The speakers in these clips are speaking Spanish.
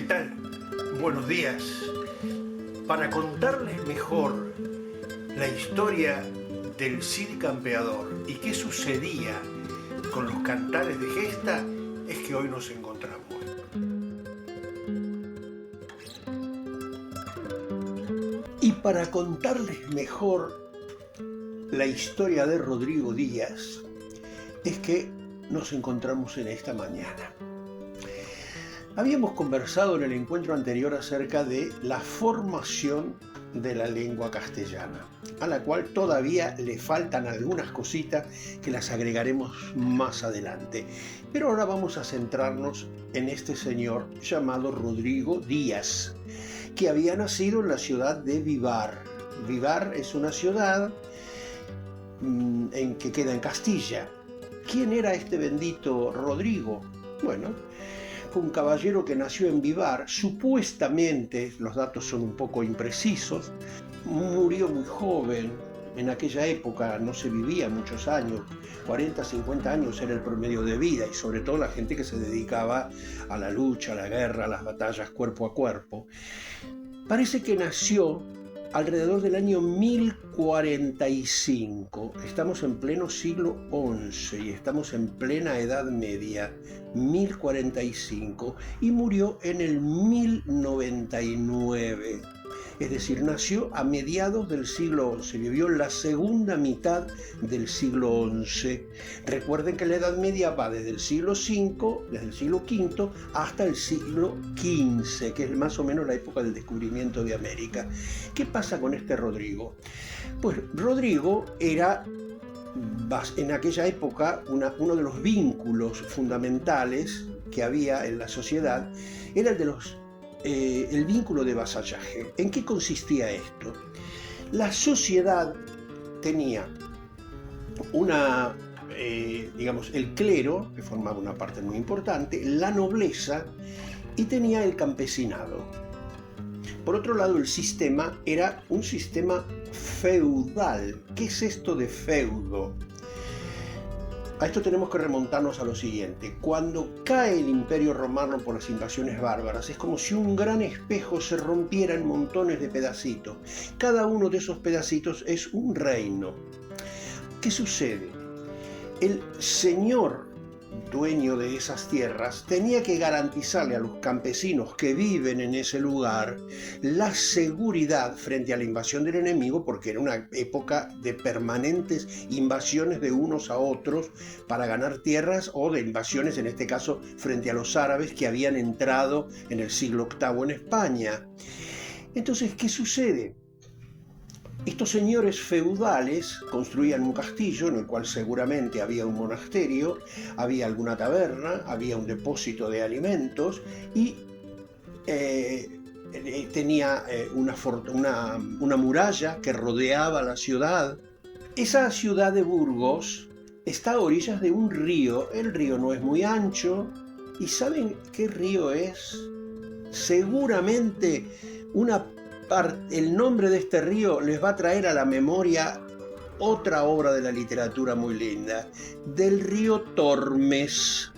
tal? Buenos días. Para contarles mejor la historia del Cid Campeador y qué sucedía con los cantares de gesta, es que hoy nos encontramos. Y para contarles mejor la historia de Rodrigo Díaz, es que nos encontramos en esta mañana. Habíamos conversado en el encuentro anterior acerca de la formación de la lengua castellana, a la cual todavía le faltan algunas cositas que las agregaremos más adelante. Pero ahora vamos a centrarnos en este señor llamado Rodrigo Díaz, que había nacido en la ciudad de Vivar. Vivar es una ciudad que queda en Castilla. ¿Quién era este bendito Rodrigo? Bueno, fue un caballero que nació en Vivar, supuestamente, los datos son un poco imprecisos, murió muy joven. En aquella época no se vivía muchos años, 40, 50 años era el promedio de vida, y sobre todo la gente que se dedicaba a la lucha, a la guerra, a las batallas cuerpo a cuerpo. Parece que nació alrededor del año 1045. Estamos en pleno siglo XI y estamos en plena Edad Media, 1045, y murió en el 1099. Es decir, nació a mediados del siglo XI, vivió en la segunda mitad del siglo XI. Recuerden que la Edad Media va desde el siglo V, desde el siglo V hasta el siglo XV, que es más o menos la época del descubrimiento de América. ¿Qué pasa con este Rodrigo? Pues Rodrigo era, en aquella época, uno de los vínculos fundamentales que había en la sociedad, era el vínculo de vasallaje. ¿En qué consistía esto? La sociedad tenía el clero, que formaba una parte muy importante, la nobleza, y tenía el campesinado. Por otro lado, el sistema era un sistema feudal. ¿Qué es esto de feudo? A esto tenemos que remontarnos a lo siguiente. Cuando cae el Imperio Romano por las invasiones bárbaras, es como si un gran espejo se rompiera en montones de pedacitos. Cada uno de esos pedacitos es un reino. ¿Qué sucede? El señor dueño de esas tierras tenía que garantizarle a los campesinos que viven en ese lugar la seguridad frente a la invasión del enemigo, porque era una época de permanentes invasiones de unos a otros para ganar tierras, o de invasiones, en este caso, frente a los árabes que habían entrado en el siglo VIII en España. Entonces, ¿qué sucede? Estos señores feudales construían un castillo en el cual seguramente había un monasterio, había alguna taberna, había un depósito de alimentos y tenía una muralla que rodeaba la ciudad. Esa ciudad de Burgos está a orillas de un río. El río no es muy ancho. ¿Y saben qué río es? Seguramente el nombre de este río les va a traer a la memoria otra obra de la literatura muy linda, del río Tormes.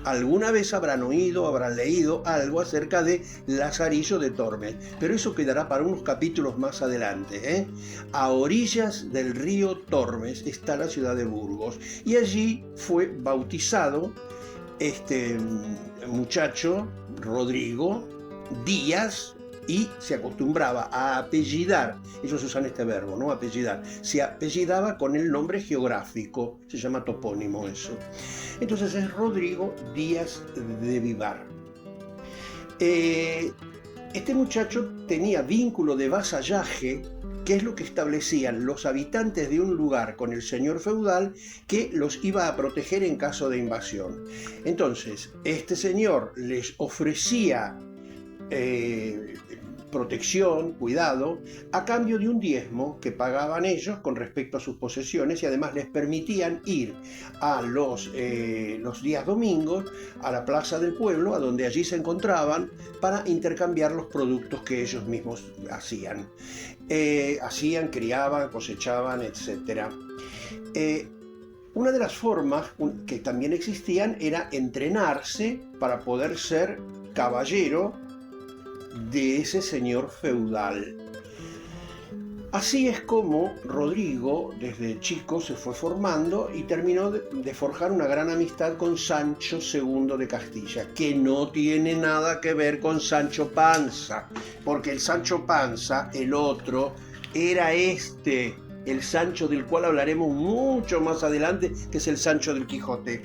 Alguna vez habrán oído, habrán leído algo acerca de Lazarillo de Tormes, pero eso quedará para unos capítulos más adelante. A orillas del río Tormes está la ciudad de Burgos, y allí fue bautizado este muchacho, Rodrigo Díaz, y se acostumbraba a apellidar, ellos usan este verbo, ¿no? Apellidar, se apellidaba con el nombre geográfico, se llama topónimo eso. Entonces es Rodrigo Díaz de Vivar. Este muchacho tenía vínculo de vasallaje, que es lo que establecían los habitantes de un lugar con el señor feudal, que los iba a proteger en caso de invasión. Entonces, este señor les ofrecía protección, cuidado, a cambio de un diezmo que pagaban ellos con respecto a sus posesiones, y además les permitían ir a los días domingos a la plaza del pueblo, a donde allí se encontraban, para intercambiar los productos que ellos mismos hacían. Criaban, cosechaban, etc. Una de las formas que también existían era entrenarse para poder ser caballero de ese señor feudal. Así es como Rodrigo desde chico se fue formando y terminó de forjar una gran amistad con Sancho II de Castilla, que no tiene nada que ver con Sancho Panza, porque el Sancho Panza, el otro, era el Sancho del cual hablaremos mucho más adelante, que es el Sancho del Quijote.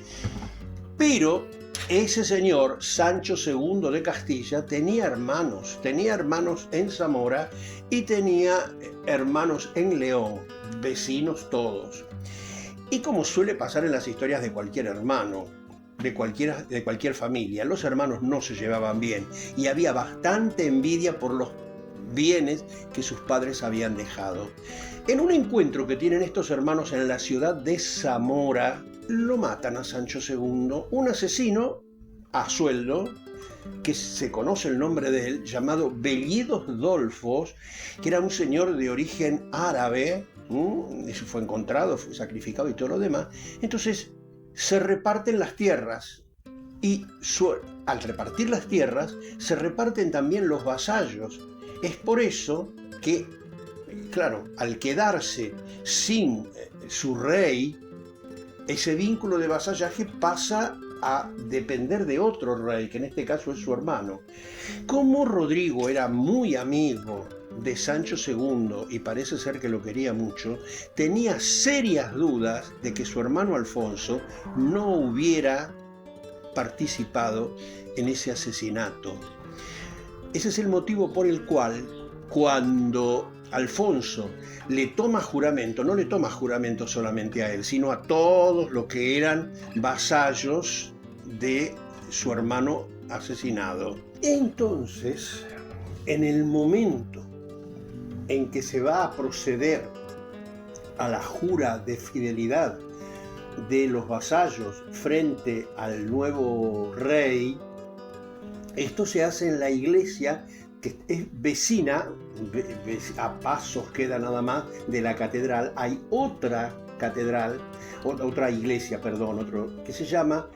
Pero ese señor, Sancho II de Castilla, tenía hermanos en Zamora y tenía hermanos en León, vecinos todos. Y como suele pasar en las historias de cualquier hermano, de cualquier familia, los hermanos no se llevaban bien y había bastante envidia por los bienes que sus padres habían dejado. En un encuentro que tienen estos hermanos en la ciudad de Zamora, lo matan a Sancho II, un asesino a sueldo, que se conoce el nombre de él, llamado Bellidos Dolfos, que era un señor de origen árabe, fue encontrado, fue sacrificado y todo lo demás. Entonces se reparten las tierras y al repartir las tierras se reparten también los vasallos. Es por eso que, claro, al quedarse sin su rey, ese vínculo de vasallaje pasa a depender de otro rey, que en este caso es su hermano. Como Rodrigo era muy amigo de Sancho II y parece ser que lo quería mucho, tenía serias dudas de que su hermano Alfonso no hubiera participado en ese asesinato. Ese es el motivo por el cual, cuando Alfonso le toma juramento, no le toma juramento solamente a él, sino a todos los que eran vasallos de su hermano asesinado. Entonces, en el momento en que se va a proceder a la jura de fidelidad de los vasallos frente al nuevo rey, esto se hace en la iglesia que es vecina, a pasos queda nada más de la catedral. Hay otra catedral, otra iglesia, que se llama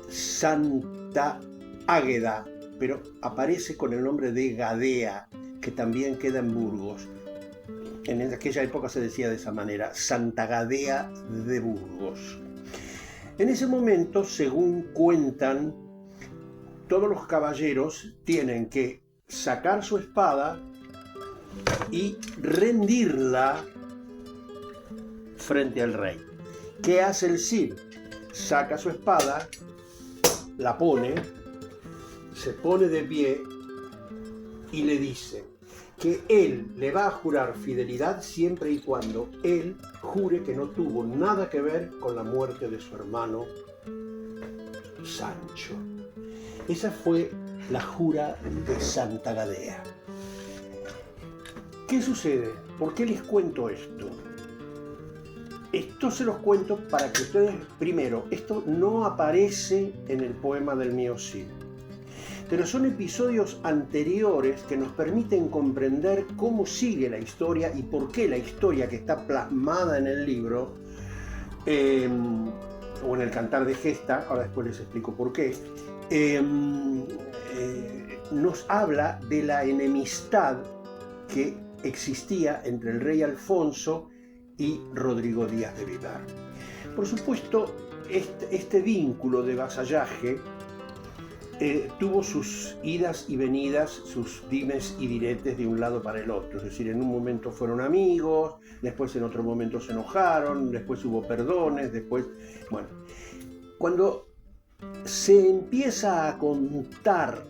Santa Águeda, pero aparece con el nombre de Gadea, que también queda en Burgos. En aquella época se decía de esa manera, Santa Gadea de Burgos. En ese momento, según cuentan, todos los caballeros tienen que sacar su espada y rendirla frente al rey. ¿Qué hace el Cid? Saca su espada, la pone, se pone de pie y le dice que él le va a jurar fidelidad siempre y cuando él jure que no tuvo nada que ver con la muerte de su hermano Sancho. Esa fue la jura de Santa Gadea. ¿Qué sucede? ¿Por qué les cuento esto? Esto se los cuento para que ustedes, primero, esto no aparece en el poema del mío Cid, pero son episodios anteriores que nos permiten comprender cómo sigue la historia y por qué la historia que está plasmada en el libro, o en el Cantar de Gesta, ahora después les explico por qué, nos habla de la enemistad que existía entre el rey Alfonso y Rodrigo Díaz de Vivar. Por supuesto, este vínculo de vasallaje tuvo sus idas y venidas, sus dimes y diretes de un lado para el otro. Es decir, en un momento fueron amigos, después en otro momento se enojaron, después hubo perdones, después... Bueno, cuando se empieza a contar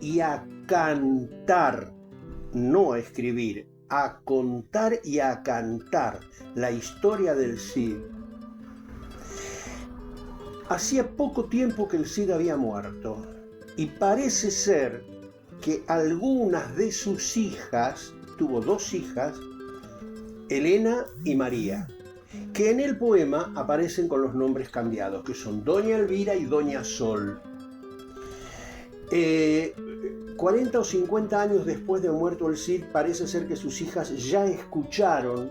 y a cantar, no a escribir, a contar y a cantar la historia del Cid, hacía poco tiempo que el Cid había muerto y parece ser que algunas de sus hijas, tuvo dos hijas, Elena y María, que en el poema aparecen con los nombres cambiados, que son Doña Elvira y Doña Sol. 40 o 50 años después de muerto el Cid, parece ser que sus hijas ya escucharon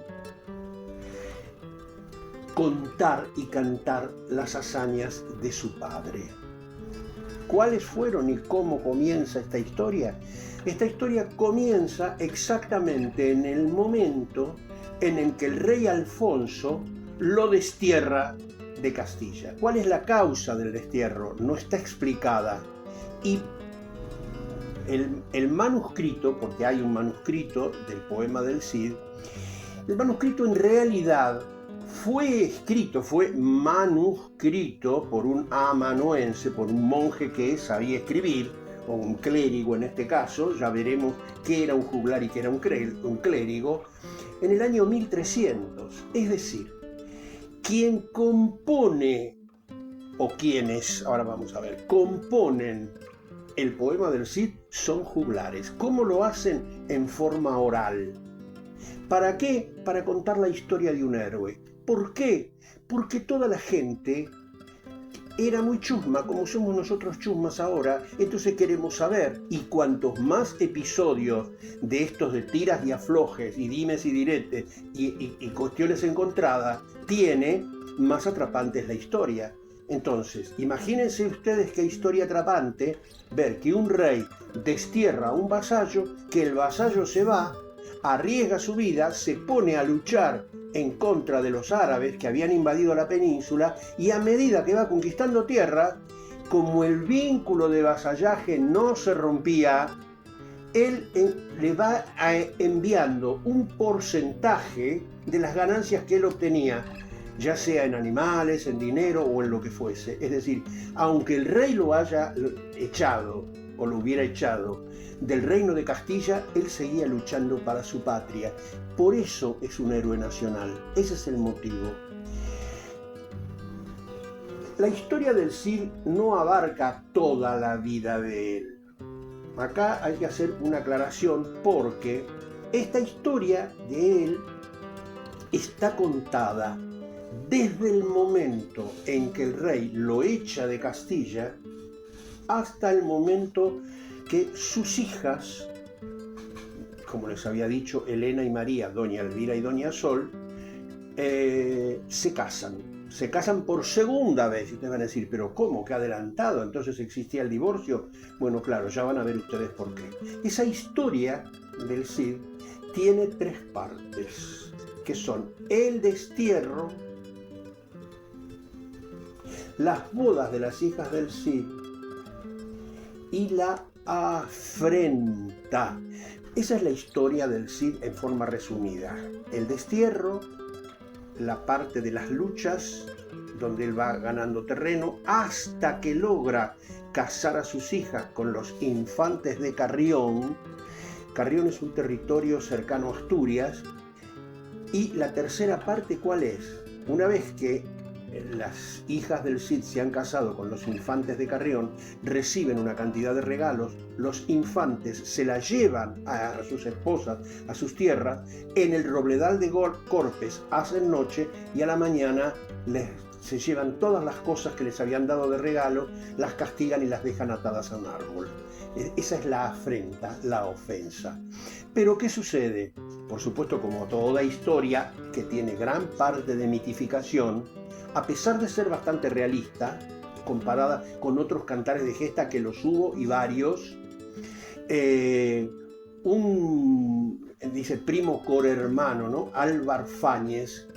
contar y cantar las hazañas de su padre. ¿Cuáles fueron y cómo comienza esta historia? Esta historia comienza exactamente en el momento en el que el rey Alfonso lo destierra de Castilla. ¿Cuál es la causa del destierro? No está explicada. Y el manuscrito, porque hay un manuscrito del poema del Cid, el manuscrito en realidad fue manuscrito por un amanuense, por un monje que sabía escribir, o un clérigo en este caso, ya veremos qué era un juglar y qué era un clérigo, en el año 1300. Es decir, quien compone, o quienes, ahora vamos a ver, componen el poema del Cid son juglares. ¿Cómo lo hacen? En forma oral. ¿Para qué? Para contar la historia de un héroe. ¿Por qué? Porque toda la gente era muy chusma, como somos nosotros chusmas ahora, entonces queremos saber. Y cuantos más episodios de estos de tiras y aflojes, y dimes y diretes, y cuestiones encontradas, tiene, más atrapante es la historia. Entonces, imagínense ustedes qué historia atrapante ver que un rey destierra a un vasallo, que el vasallo se va, arriesga su vida, se pone a luchar en contra de los árabes que habían invadido la península, y a medida que va conquistando tierra, como el vínculo de vasallaje no se rompía, él le va enviando un porcentaje de las ganancias que él obtenía, ya sea en animales, en dinero o en lo que fuese. Es decir, aunque el rey lo haya echado o lo hubiera echado del reino de Castilla, él seguía luchando para su patria. Por eso es un héroe nacional. Ese es el motivo. La historia del Cid no abarca toda la vida de él. Acá hay que hacer una aclaración porque esta historia de él está contada desde el momento en que el rey lo echa de Castilla hasta el momento que sus hijas, como les había dicho, Elena y María, doña Elvira y doña Sol, se casan. Se casan por segunda vez. Y ustedes van a decir, ¿pero cómo? ¿Qué adelantado? ¿Entonces existía el divorcio? Bueno, claro, ya van a ver ustedes por qué. Esa historia del Cid tiene tres partes, que son el destierro, las bodas de las hijas del Cid y la afrenta. Esa es la historia del Cid en forma resumida. El destierro, la parte de las luchas, donde él va ganando terreno, hasta que logra casar a sus hijas con los infantes de Carrión. Carrión es un territorio cercano a Asturias. Y la tercera parte, ¿cuál es? Una vez que las hijas del Cid se han casado con los infantes de Carrión, reciben una cantidad de regalos, los infantes se la llevan a sus esposas, a sus tierras, en el robledal de Corpes hacen noche y a la mañana se llevan todas las cosas que les habían dado de regalo, las castigan y las dejan atadas a un árbol. Esa es la afrenta, la ofensa. Pero ¿qué sucede? Por supuesto, como toda historia que tiene gran parte de mitificación, a pesar de ser bastante realista, comparada con otros cantares de gesta que los hubo y varios, dice primo corhermano, ¿no? Álvar Fáñez,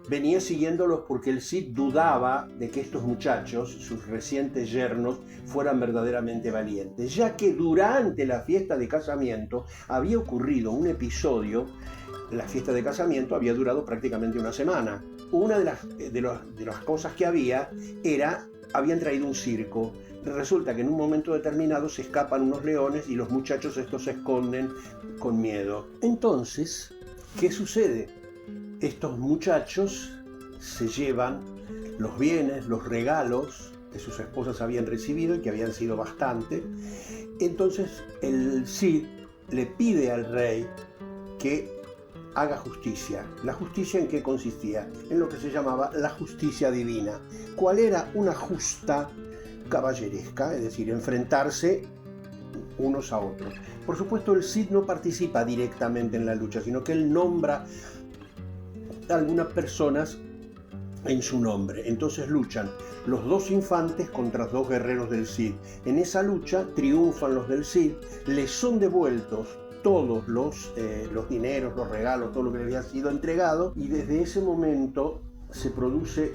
venía siguiéndolos porque el Cid dudaba de que estos muchachos, sus recientes yernos, fueran verdaderamente valientes, ya que durante la fiesta de casamiento había ocurrido un episodio. La fiesta de casamiento había durado prácticamente una semana. Una de las cosas que habían traído un circo. Resulta que en un momento determinado se escapan unos leones y los muchachos estos se esconden con miedo. Entonces, ¿qué sucede? Estos muchachos se llevan los bienes, los regalos que sus esposas habían recibido y que habían sido bastante. Entonces el Cid le pide al rey que haga justicia. ¿La justicia en qué consistía? En lo que se llamaba la justicia divina. ¿Cuál era? Una justa caballeresca, es decir, enfrentarse unos a otros. Por supuesto, el Cid no participa directamente en la lucha, sino que él nombra a algunas personas en su nombre. Entonces luchan los dos infantes contra dos guerreros del Cid. En esa lucha triunfan los del Cid, les son devueltos todos los dineros, los regalos, todo lo que le había sido entregado, y desde ese momento se produce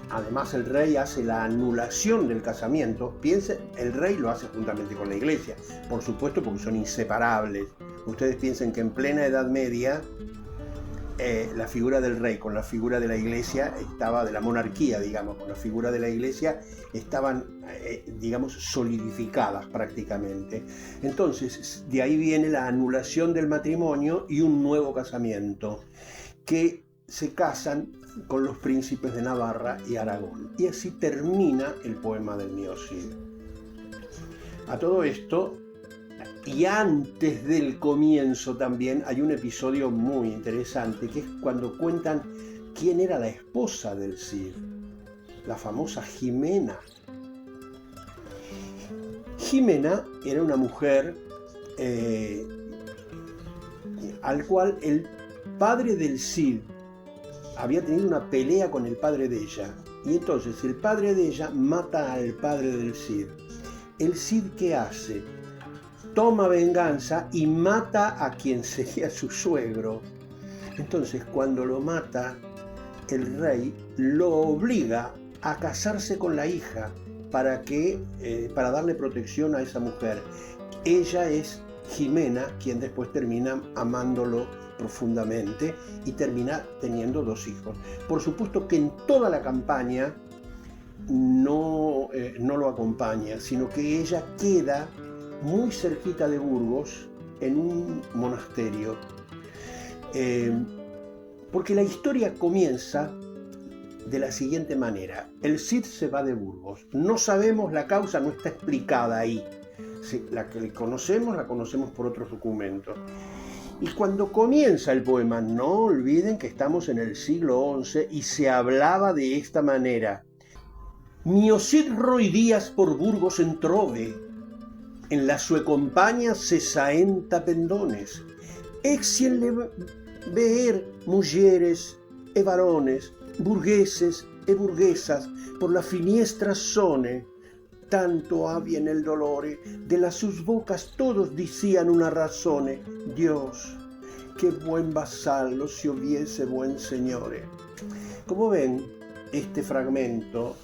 además el rey hace la anulación del casamiento. Piensen, el rey lo hace juntamente con la iglesia, por supuesto, porque son inseparables. Ustedes piensen que en plena Edad Media la figura del rey con la figura de la iglesia de la monarquía, digamos, con la figura de la iglesia estaban, digamos, solidificadas prácticamente. Entonces, de ahí viene la anulación del matrimonio y un nuevo casamiento, que se casan con los príncipes de Navarra y Aragón. Y así termina el poema del Mío Cid. A todo esto, y antes del comienzo también, hay un episodio muy interesante, que es cuando cuentan quién era la esposa del Cid, la famosa Jimena. Jimena era una mujer al cual el padre del Cid había tenido una pelea con el padre de ella, y entonces el padre de ella mata al padre del Cid. El Cid, ¿qué hace? Toma venganza y mata a quien sería su suegro. Entonces, cuando lo mata, el rey lo obliga a casarse con la hija para darle protección a esa mujer. Ella es Jimena, quien después termina amándolo profundamente y termina teniendo 2 hijos. Por supuesto que en toda la campaña no lo acompaña, sino que ella queda muy cerquita de Burgos, en un monasterio. Porque la historia comienza de la siguiente manera. El Cid se va de Burgos. No sabemos la causa, no está explicada ahí. La que la conocemos por otros documentos. Y cuando comienza el poema, no olviden que estamos en el siglo XI y se hablaba de esta manera. Mio Cid roi días por Burgos entrove, en la sue compagna 60 pendones, exien le ver mujeres e varones, burgueses e burguesas, por la finestra sone, tanto había en el dolore, de las sus bocas todos decían una razone, Dios, qué buen vasallo si hubiese buen señore. Como ven, este fragmento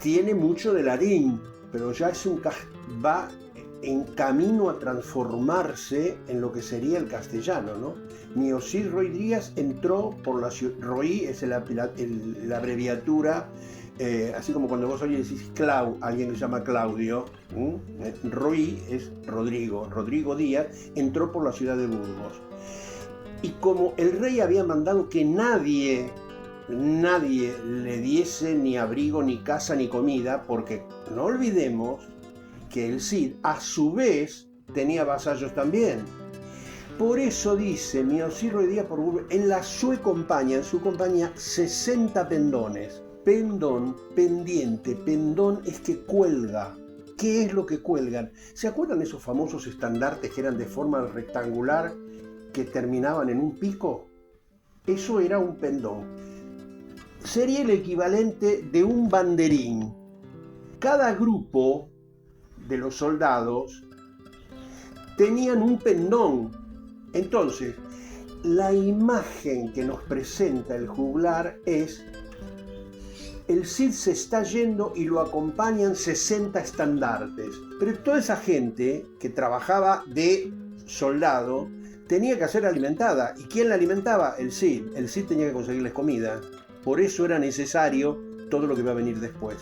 tiene mucho de latín, pero ya va en camino a transformarse en lo que sería el castellano, ¿no? Mio Cid roi días entró por la ciudad. Roi es la abreviatura, así como cuando vos hoy decís alguien que se llama Claudio, Roi es Rodrigo Díaz, entró por la ciudad de Burgos. Y como el rey había mandado que nadie le diese ni abrigo, ni casa, ni comida, porque no olvidemos que el Cid a su vez tenía vasallos también. Por eso dice, Mio Cid roi días por Burgos, en su compañía 60 pendones. Pendón, pendiente, pendón es que cuelga. ¿Qué es lo que cuelgan? ¿Se acuerdan de esos famosos estandartes que eran de forma rectangular que terminaban en un pico? Eso era un pendón. Sería el equivalente de un banderín. Cada grupo de los soldados tenían un pendón. Entonces, la imagen que nos presenta el juglar es: el Cid se está yendo y lo acompañan 60 estandartes. Pero toda esa gente que trabajaba de soldado tenía que ser alimentada. ¿Y quién la alimentaba? El Cid. El Cid tenía que conseguirles comida. Por eso era necesario todo lo que va a venir después.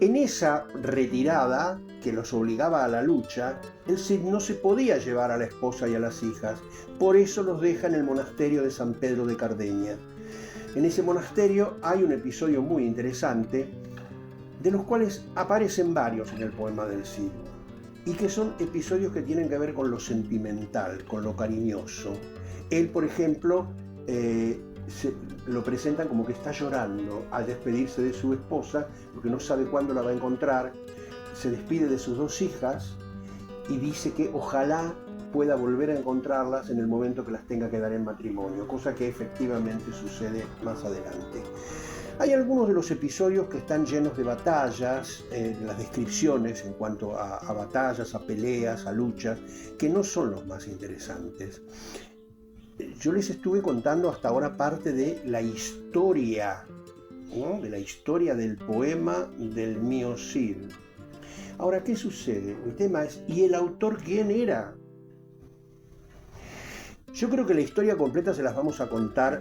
En esa retirada que los obligaba a la lucha, el Cid no se podía llevar a la esposa y a las hijas. Por eso los deja en el monasterio de San Pedro de Cardeña. En ese monasterio hay un episodio muy interesante, de los cuales aparecen varios en el poema del Cid, y que son episodios que tienen que ver con lo sentimental, con lo cariñoso. Él, por ejemplo, lo presentan como que está llorando al despedirse de su esposa, porque no sabe cuándo la va a encontrar. Se despide de sus 2 hijas y dice que ojalá pueda volver a encontrarlas en el momento que las tenga que dar en matrimonio, cosa que efectivamente sucede más adelante. Hay algunos de los episodios que están llenos de batallas, las descripciones en cuanto a batallas, a peleas, a luchas, que no son los más interesantes. Yo les estuve contando hasta ahora parte de la historia, ¿no? De la historia del poema del Mío Cid. Ahora, ¿qué sucede? El tema es, ¿y el autor quién era? Yo creo que la historia completa se las vamos a contar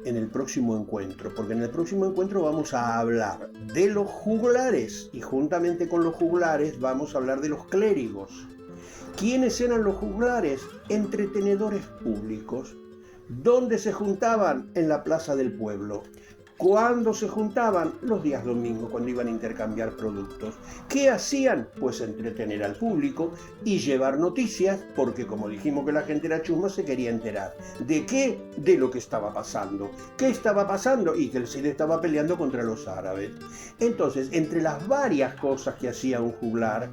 en el próximo encuentro, porque en el próximo encuentro vamos a hablar de los juglares y juntamente con los juglares vamos a hablar de los clérigos. ¿Quiénes eran los juglares? Entretenedores públicos. ¿Dónde se juntaban? En la plaza del pueblo. ¿Cuándo se juntaban? Los días domingos, cuando iban a intercambiar productos. ¿Qué hacían? Pues entretener al público y llevar noticias, porque como dijimos que la gente era chusma, se quería enterar. ¿De qué? De lo que estaba pasando. ¿Qué estaba pasando? Y que el Cid estaba peleando contra los árabes. Entonces, entre las varias cosas que hacía un juglar,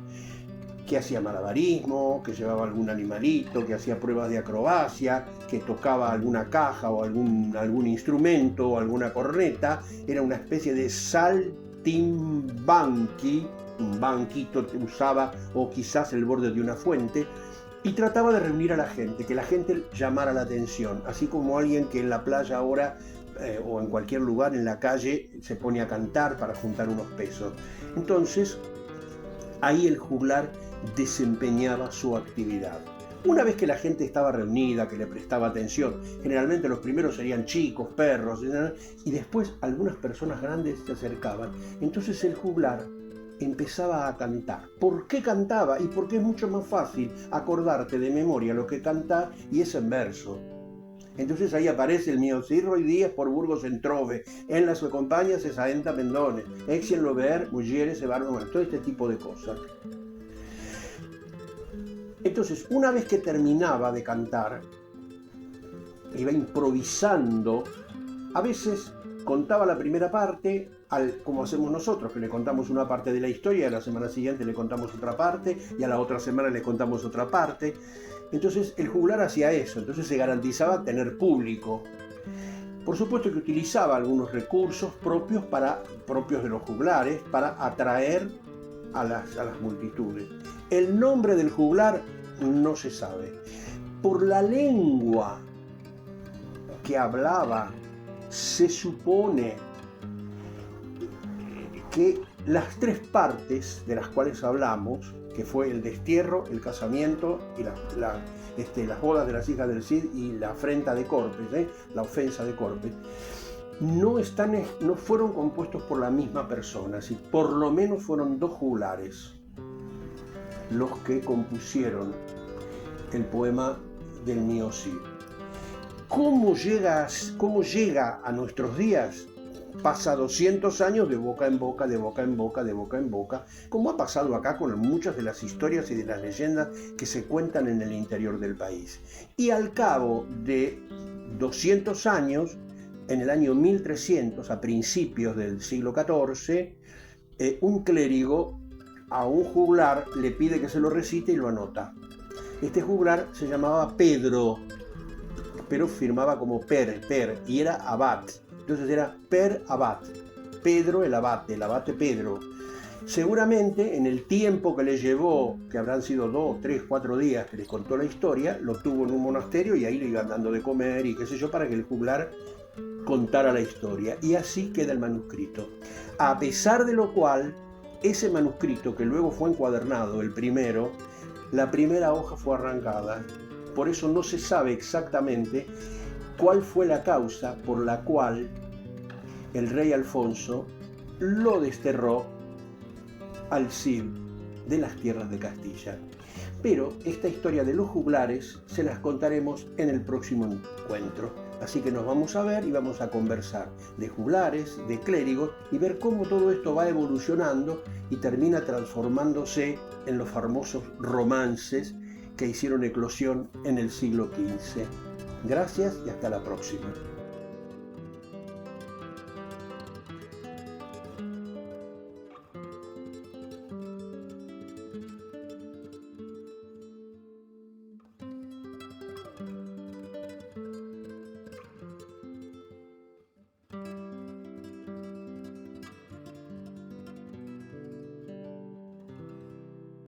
que hacía malabarismo, que llevaba algún animalito, que hacía pruebas de acrobacia, que tocaba alguna caja o algún instrumento o alguna corneta, era una especie de saltimbanqui, un banquito que usaba o quizás el borde de una fuente, y trataba de reunir a la gente, que la gente llamara la atención, así como alguien que en la playa ahora o en cualquier lugar en la calle se pone a cantar para juntar unos pesos. Entonces, ahí el juglar desempeñaba su actividad. Una vez que la gente estaba reunida, que le prestaba atención, generalmente los primeros serían chicos, perros, y después algunas personas grandes se acercaban. Entonces el juglar empezaba a cantar. ¿Por qué cantaba? Y porque es mucho más fácil acordarte de memoria lo que cantar y es en verso. Entonces ahí aparece el Mío Cid Roy Díaz por Burgos en trove, en la sua compagna 60 pendones, exien lo ver, mujeres se van, todo este tipo de cosas. Entonces, una vez que terminaba de cantar, iba improvisando, a veces contaba la primera parte, como hacemos nosotros, que le contamos una parte de la historia, y a la semana siguiente le contamos otra parte, y a la otra semana le contamos otra parte. Entonces el juglar hacía eso, entonces se garantizaba tener público. Por supuesto que utilizaba algunos recursos propios de los juglares para atraer a las multitudes. El nombre del juglar no se sabe. Por la lengua que hablaba, se supone que las tres partes de las cuales hablamos, que fue el destierro, el casamiento y las bodas de las hijas del Cid y la afrenta de Corpes, la ofensa de Corpes, no fueron compuestos por la misma persona, ¿sí? Por lo menos fueron dos juglares los que compusieron el poema del Mío Cid. ¿Cómo llega a nuestros días? Pasa 200 años de boca en boca, de boca en boca, de boca en boca, como ha pasado acá con muchas de las historias y de las leyendas que se cuentan en el interior del país. Y al cabo de 200 años, en el año 1300, a principios del siglo XIV, un clérigo a un juglar le pide que se lo recite y lo anota. Este juglar se llamaba Pedro, pero firmaba como Per, y era abad. Entonces era Per Abad, Pedro el abate Pedro. Seguramente en el tiempo que le llevó, que habrán sido 2, 3, 4 días que les contó la historia, lo tuvo en un monasterio y ahí le iban dando de comer y qué sé yo, para que el juglar contara la historia. Y así queda el manuscrito. A pesar de lo cual, ese manuscrito, que luego fue encuadernado, el primero, la primera hoja fue arrancada. Por eso no se sabe exactamente cuál fue la causa por la cual el rey Alfonso lo desterró al Cid de las tierras de Castilla. Pero esta historia de los juglares se las contaremos en el próximo encuentro. Así que nos vamos a ver y vamos a conversar de juglares, de clérigos y ver cómo todo esto va evolucionando y termina transformándose en los famosos romances que hicieron eclosión en el siglo XV. Gracias y hasta la próxima.